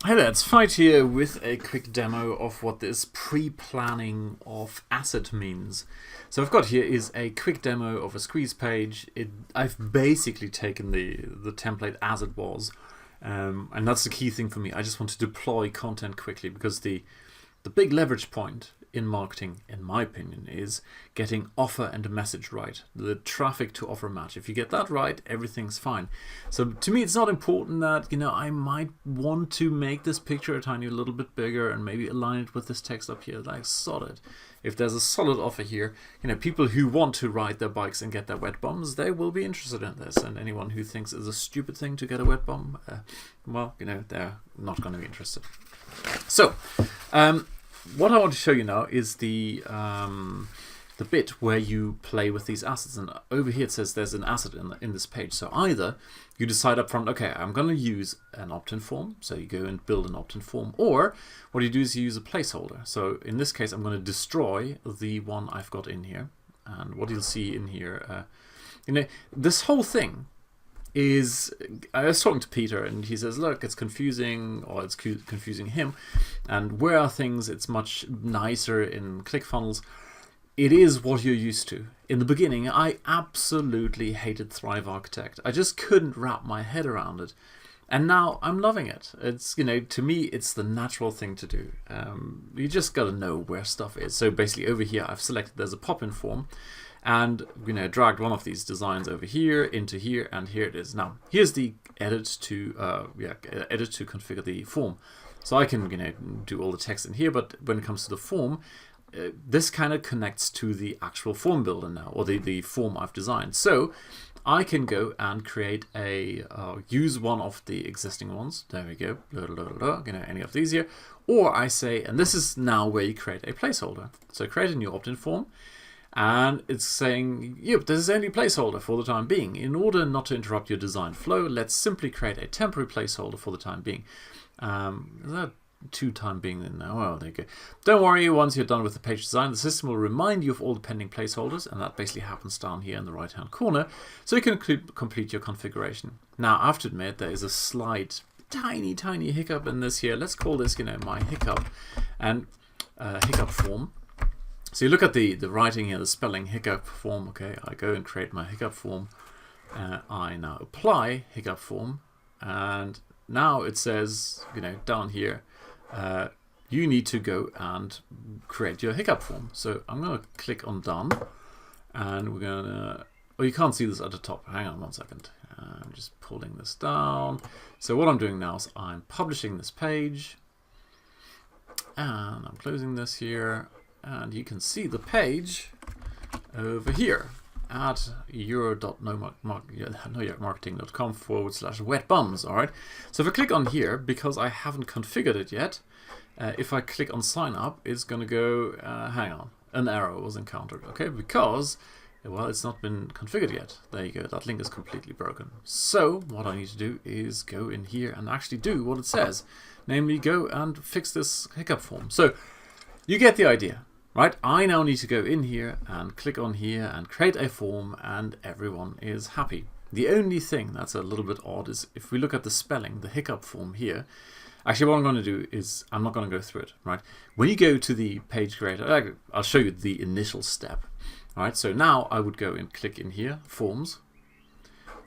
Hi there, it's Fight here with a quick demo of what this pre-planning of asset means. So I've got here is a quick demo of a squeeze page. I've basically taken the template as it was, and that's the key thing for me. I just want to deploy content quickly because the big leverage point in marketing, in my opinion, is getting offer and message right. The traffic to offer match. If you get that right, everything's fine. So to me, it's not important that, I might want to make this picture a tiny little bit bigger and maybe align it with this text up here, like solid. If there's a solid offer here, people who want to ride their bikes and get their wet bums, they will be interested in this. And anyone who thinks it's a stupid thing to get a wet bum, they're not going to be interested. So, what I want to show you now is the bit where you play with these assets, and over here it says there's an asset in this page. So either you decide up front, okay, I'm going to use an opt-in form, so you go and build an opt-in form, or what you do is you use a placeholder. So in this case, I'm going to destroy the one I've got in here, and what you'll see in here, this whole thing is, I was talking to Peter and he says, look, it's confusing, or it's confusing him, and where are things, it's much nicer in ClickFunnels. It is what you're used to. In the beginning, I absolutely hated Thrive Architect. I just couldn't wrap my head around it. And now I'm loving it. It's, to me, it's the natural thing to do. You just got to know where stuff is. So basically over here, I've selected there's a pop-in form, and dragged one of these designs over here into here, and here it is. Now here's the edit to configure the form. So I can do all the text in here, but when it comes to the form, this kind of connects to the actual form builder now, or the form I've designed. So I can go and create use one of the existing ones. There we go. Any of these here, or I say, and this is now where you create a placeholder. So create a new opt-in form. And it's saying, yep, this is only placeholder for the time being. In order not to interrupt your design flow, let's simply create a temporary placeholder for the time being. Is that time being in now? Well, there you go. Don't worry, once you're done with the page design, the system will remind you of all the pending placeholders, and that basically happens down here in the right-hand corner, so you can complete your configuration. Now, I have to admit, there is a slight, tiny hiccup in this here. Let's call this, my hiccup, and hiccup form. So you look at the writing here, the spelling hiccup form. Okay, I go and create my hiccup form. I now apply hiccup form, and now it says, down here, you need to go and create your hiccup form. So I'm going to click on done, and we're going to. Oh, you can't see this at the top. Hang on 1 second. I'm just pulling this down. So what I'm doing now is I'm publishing this page, and I'm closing this here. And you can see the page over here at euro.knowyourmarketing.com/wet-bums. All right. So if I click on here, because I haven't configured it yet, if I click on sign up, it's going to go, hang on, an error was encountered. Okay, because, well, it's not been configured yet. There you go. That link is completely broken. So what I need to do is go in here and actually do what it says, namely go and fix this hiccup form. So you get the idea. Right, I now need to go in here and click on here and create a form, and everyone is happy. The only thing that's a little bit odd is if we look at the spelling, the hiccup form here. Actually, what I'm going to do is I'm not going to go through it. Right, when you go to the page creator, I'll show you the initial step. All right, so now I would go and click in here, forms.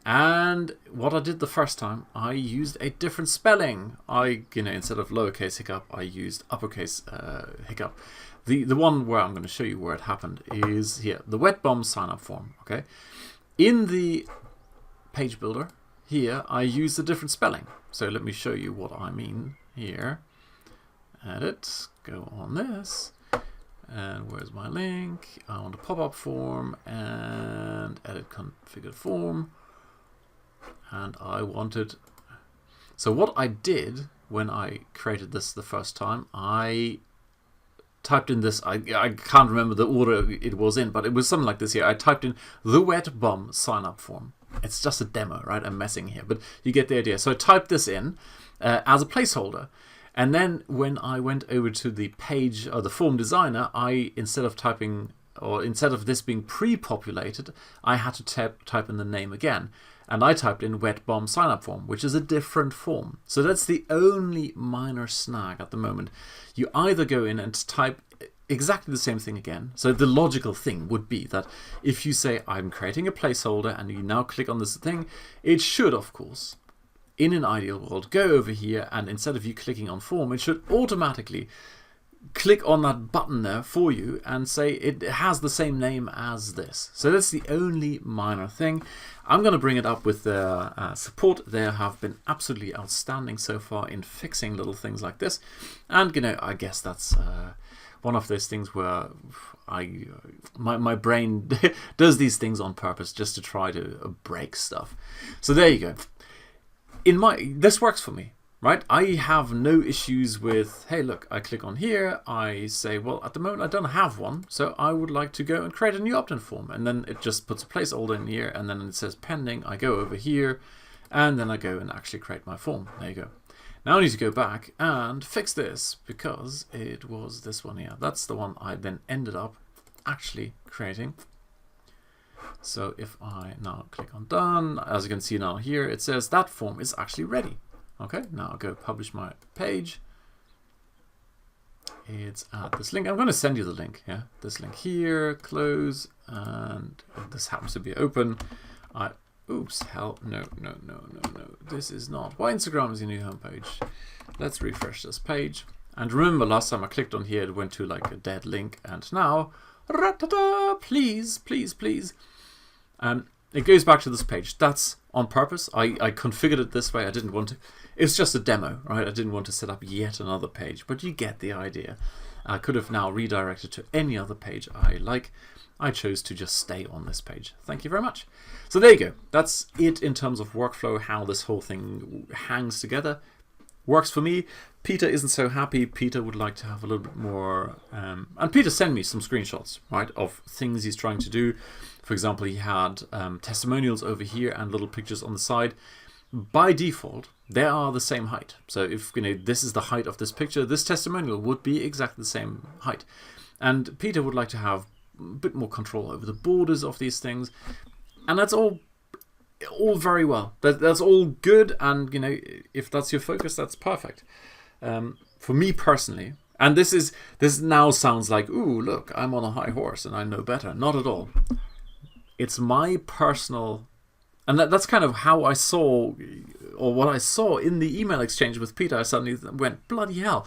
And what I did the first time, I used a different spelling. Instead of lowercase hiccup, I used uppercase hiccup. The one where I'm going to show you where it happened is here, the wet bum sign up form. Okay, in the page builder here, I used a different spelling. So let me show you what I mean here. Edit, go on this, and where's my link? I want a pop-up form and edit configured form. And I wanted, so what I did when I created this the first time, I typed in this, I can't remember the order it was in, but it was something like this here. I typed in the wet bum sign up form. It's just a demo, right? I'm messing here, but you get the idea. So I typed this in as a placeholder. And then when I went over to the page or the form designer, instead of this being pre-populated, I had to type in the name again. and I typed in wet bomb sign up form, which is a different form. So that's the only minor snag at the moment. You either go in and type exactly the same thing again. So the logical thing would be that if you say I'm creating a placeholder and you now click on this thing, it should, of course, in an ideal world, go over here, and instead of you clicking on form, it should automatically click on that button there for you and say it has the same name as this. So that's the only minor thing. I'm going to bring it up with their support. They have been absolutely outstanding so far in fixing little things like this. And, I guess that's one of those things where my brain does these things on purpose just to try to break stuff. So there you go. This works for me, right? I have no issues with, hey, look, I click on here, I say, well, at the moment I don't have one, so I would like to go and create a new opt-in form. And then it just puts a placeholder in here, and then it says pending. I go over here, and then I go and actually create my form. There you go. Now I need to go back and fix this, because it was this one here. That's the one I then ended up actually creating. So if I now click on done, as you can see now here, it says that form is actually ready. Okay, now I'll go publish my page. It's at this link. I'm going to send you the link. Yeah, this link here, close, and this happens to be open. Oops, hell, no. This is not. Why Instagram is your new homepage? Let's refresh this page. And remember, last time I clicked on here, it went to like a dead link, and now, please. It goes back to this page. That's on purpose. I configured it this way. I didn't want to. It's just a demo, right? I didn't want to set up yet another page, but you get the idea. I could have now redirected to any other page I like. I chose to just stay on this page. Thank you very much. So there you go. That's it in terms of workflow, how this whole thing hangs together. Works for me. Peter isn't so happy. Peter would like to have a little bit more. And Peter sent me some screenshots, right, of things he's trying to do. For example, he had testimonials over here and little pictures on the side. By default, they are the same height. So if this is the height of this picture, this testimonial would be exactly the same height. And Peter would like to have a bit more control over the borders of these things. And that's all very well. That's all good. And if that's your focus, that's perfect. For me personally, and this now sounds like, ooh, look, I'm on a high horse and I know better. Not at all. It's my personal, and that's kind of how I saw, or what I saw in the email exchange with Peter. I suddenly went, bloody hell.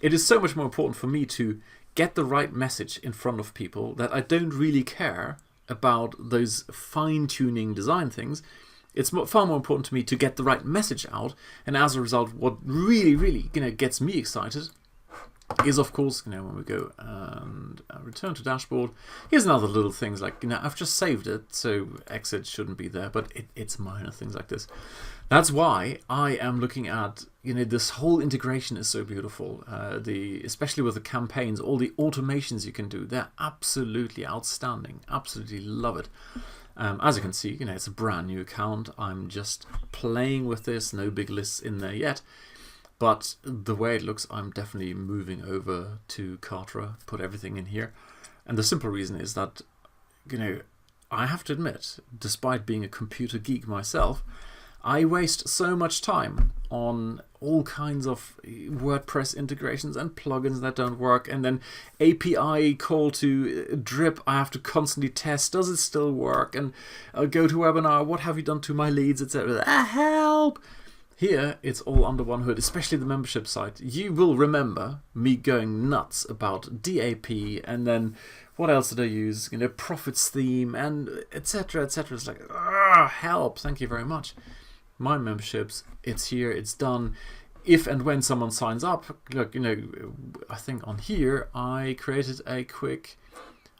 It is so much more important for me to get the right message in front of people that I don't really care about those fine-tuning design things. It's far more important to me to get the right message out. And as a result, what really gets me excited is, of course, when we go and return to dashboard, here's another little things like, I've just saved it, so exit shouldn't be there, but it's minor things like this. That's why I am looking at, this whole integration is so beautiful. Especially with the campaigns, all the automations you can do, they're absolutely outstanding. Absolutely love it. As you can see, it's a brand new account. I'm just playing with this, no big lists in there yet. But the way it looks, I'm definitely moving over to Kartra, put everything in here. And the simple reason is that, I have to admit, despite being a computer geek myself, I waste so much time on all kinds of WordPress integrations and plugins that don't work. And then API call to drip, I have to constantly test, does it still work? And go to webinar, what have you done to my leads, etc. Help! Here, it's all under one hood, especially the membership site. You will remember me going nuts about DAP, and then what else did I use? Profits theme, and etc. It's like, help! Thank you very much. My memberships, it's here, it's done. If and when someone signs up, look, I think on here I created a quick.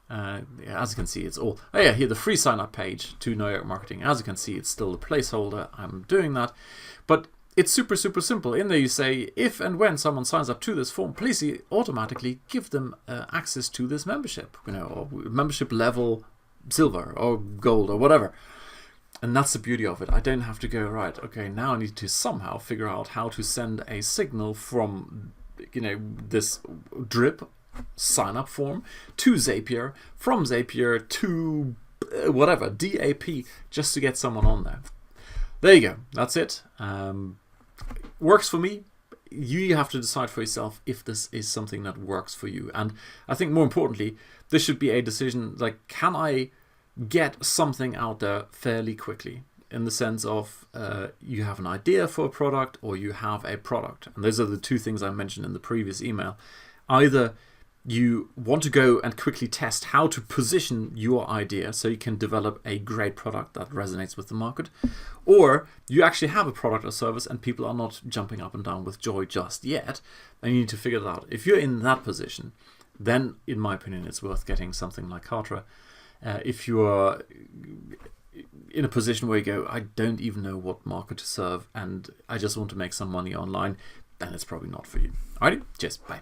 As you can see, it's all. Oh yeah, here the free sign up page to New York Marketing. As you can see, it's still a placeholder. I'm doing that. But it's super simple. In there you say, if and when someone signs up to this form, please automatically give them access to this membership, or membership level silver or gold or whatever. And that's the beauty of it. I don't have to go, right, okay, now I need to somehow figure out how to send a signal from, this drip sign up form to Zapier, from Zapier to whatever, DAP, just to get someone on there. there you go. That's it. Works for me. You have to decide for yourself if this is something that works for you. And I think more importantly, this should be a decision like, can I get something out there fairly quickly? In the sense of you have an idea for a product or you have a product. And those are the two things I mentioned in the previous email. Either you want to go and quickly test how to position your idea so you can develop a great product that resonates with the market, or you actually have a product or service and people are not jumping up and down with joy just yet, and you need to figure it out. If you're in that position, then in my opinion it's worth getting something like Kartra. If you're in a position where you go, I don't even know what market to serve and I just want to make some money online, then it's probably not for you. Alrighty, cheers, bye.